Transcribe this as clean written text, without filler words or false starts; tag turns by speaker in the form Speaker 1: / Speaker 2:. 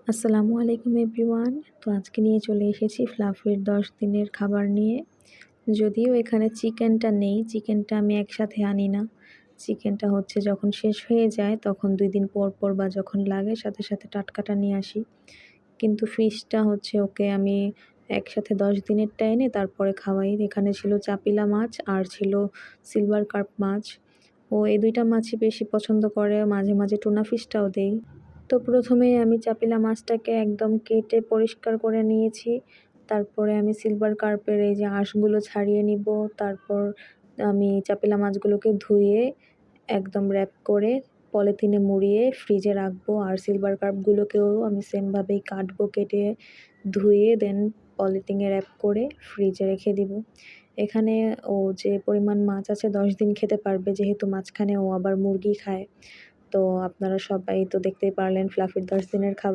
Speaker 1: আসসালামু আলাইকুম এভরিওয়ান। তো আজকে নিয়ে চলে এসেছি ফ্লাফির 10 দিনের খাবার নিয়ে। যদিও এখানে চিকেনটা নেই, চিকেনটা আমি একসাথে আনি না। চিকেনটা হচ্ছে যখন শেষ হয়ে যায় তখন 2 দিন পর পর বা যখন লাগে সাথে সাথে টাটকাটা নিয়ে আসি। কিন্তু ফিশটা হচ্ছে ওকে আমি একসাথে 10 দিনেরটা এনে তারপরে খাওয়াই। এখানে ছিল চাপিলা মাছ আর ছিল সিলভার কার্প মাছ। ও এই 2টা মাছই বেশি পছন্দ করে, মাঝে মাঝে টুনা ফিশটাও দেই। তো প্রথমেই আমি চাপিলা মাছটাকে একদম কেটে পরিষ্কার করে নিয়েছি। তারপরে আমি সিলভার কার্পের এই যে আঁশগুলো ছাড়িয়ে নিব। তারপর আমি চাপিলা মাছগুলোকে ধুয়ে একদম র্যাপ করে পলিথিনে মুড়িয়ে ফ্রিজে রাখবো। আর সিলভার কার্পগুলোকেও আমি সেমভাবেই কাটবো, কেটে ধুয়ে দেন পলিথিনে র্যাপ করে ফ্রিজে রেখে দিব। এখানে ও যে পরিমাণ মাছ আছে 10 দিন খেতে পারবে, যেহেতু মাঝখানে ও আবার মুরগি খায়। তো আপনারা সবাই তো দেখতেই পারলেন ফ্লাফির 10 দিনের খাবার।